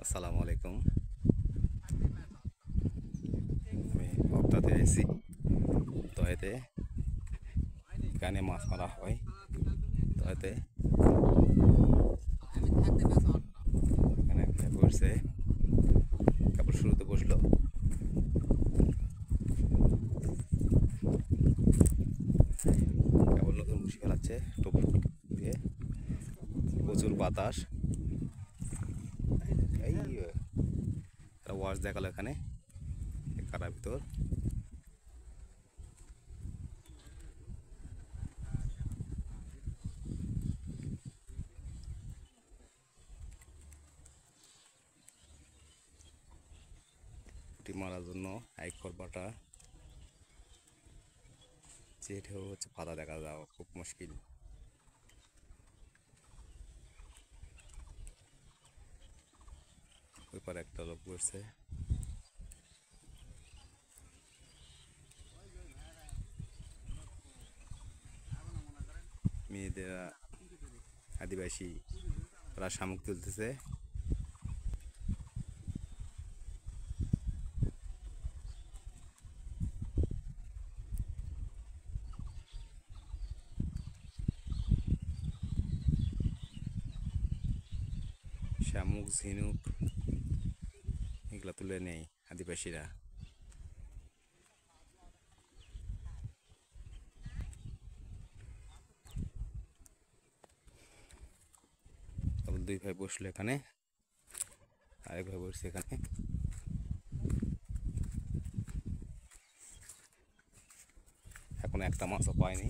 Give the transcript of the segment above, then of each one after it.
আসসালামু আলাইকুম। আমি অবদাতে আইছি দহেতে। এখানে মাছ মারা হয় দহেতে। এখানে বসছে, কাপড় শুরুতে বসলো। কেবল নতুন বসে ফেলাচ্ছে টোপ দিয়ে, প্রচুর বাতাস। এই একটা ওয়াশ দেখালো এখানে কাটার ভিতর। পুঁটি মারার জন্য আইকর বাটা চেটেও হচ্ছে, পাতা দেখা যাওয়া খুব মুশকিল। ওই পারে একটা লোক বসছে। মেয়েদের আদিবাসী ওরা শামুক তুলতেছে। শামুক, ঝিনুক এগুলো তুলে নেয় আদিবাসীরা। তারপর দুই ভাই বসলো এখানে, আরেক ভাই বসছে এখানে। এখন একটা মাছও পায়নি।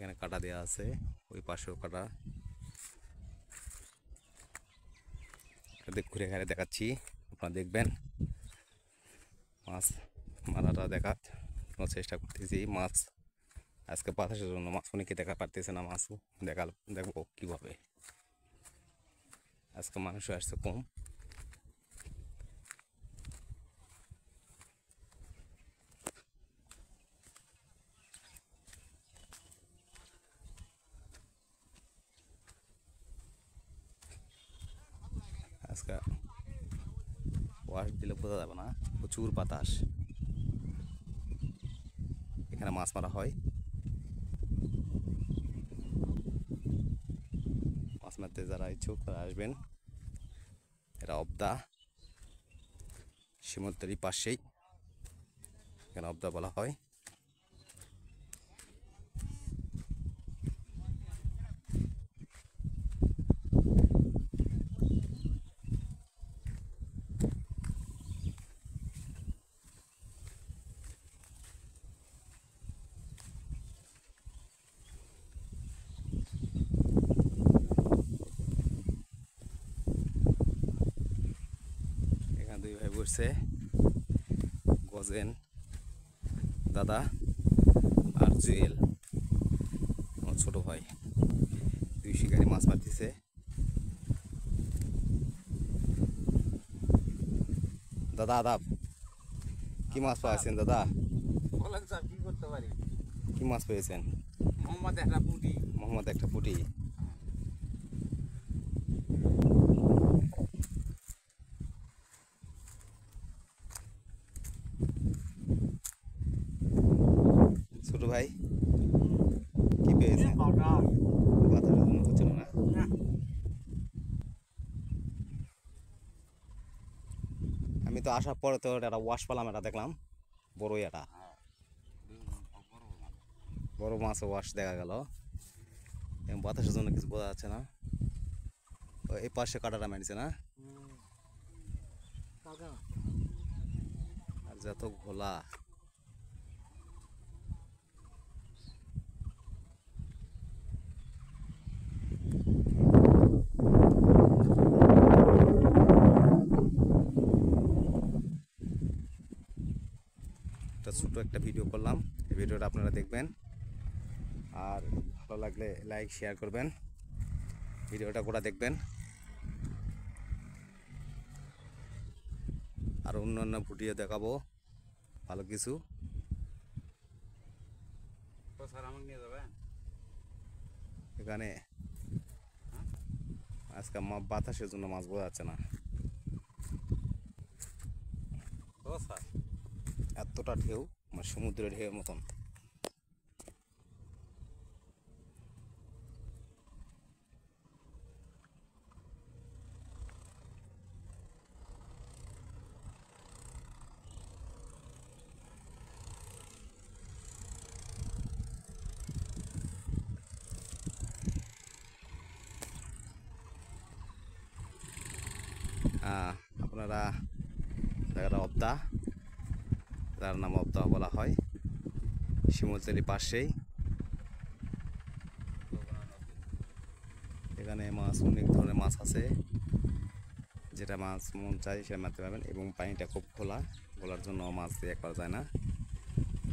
এখানে কাটা দেওয়া আছে, ওই পাশেও কাটা। ঘুরে ঘুরে দেখাচ্ছি, আপনারা দেখবেন। মাছ মারাটা দেখার চেষ্টা করতেছি। মাছ আজকে বাতাসের জন্য মাছ অনেকে দেখা পারতেছে না। মাছও দেখবো কীভাবে। আজকে মানুষও আসছে কম। আজকে ওয়াশ দিলে বোঝা যাবে না, প্রচুর বাতাস। এখানে মাছ মারা হয়। মাছ মারতে যারা ইচ্ছুক তারা আসবেন। এরা অবদা শিমুলতলির পাশেই, এখানে অবদা বলা হয়। এখানে দুই ভাই বসছে, গজেন দাদা আর জুয়েল আমার ছোট ভাই। দুই শিকারি মাছ মারতেছে। দাদা আদাব, কি মাছ পাইছেন দাদা? বলেন স্যার, কি করতে পারি? কি মাছ পেয়েছেন? মোহাম্মদ একটা পুঁটি। মোহাম্মদ একটা পুঁটি। ছোট ভাই কি পেয়েছেন? বাতাসের জন্য হচ্ছিল না। আমি তো আসার পরে তো একটা ওয়াশ পালাম, এটা দেখলাম বড়ই এটা বড় মাছ ওয়াশ দেখা গেল। বাতাসের জন্য কিছু বোঝা যাচ্ছে না। এই পাশে কাটাটা মারছে না, আর যত ঘোলা। ছোট একটা ভিডিও করলাম, এই ভিডিওটা আপনারা দেখবেন। আর ভালো লাগলে লাইক শেয়ার করবেন, ভিডিওটা গোটা দেখবেন। আর অন্য অন্য ভিডিও দেখাবো ভালো কিছু। তো স্যার আমাকে নিয়ে যাবেন? এখানে আজকে বাতাসের জন্য মাছ বোঝা যাচ্ছে না, তো স্যার এতটা ঢেউ মানে সমুদ্রের ঢেউয়ের মতন। আপনারা জায়গাটা অবদা, যার নাম অবদা বলা হয়, শিমুলতলি পাশেই। এখানে মাছ অনেক ধরনের মাছ আছে, যেটা মাছ মন চাই সে মারতে পারবেন, এবং পানিটা খুব খোলা, খোলার জন্য মাছ দিয়ে করা যায় না।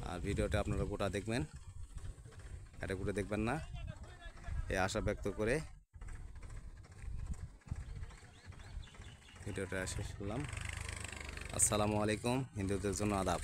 আর ভিডিওটা আপনারা গোটা দেখবেন, এটা ঘুরে দেখবেন না, এই আশা ব্যক্ত করে ভিডিওটা শেষ করলাম। আসসালামু আলাইকুম, হিন্দুদের জন্য আদাব।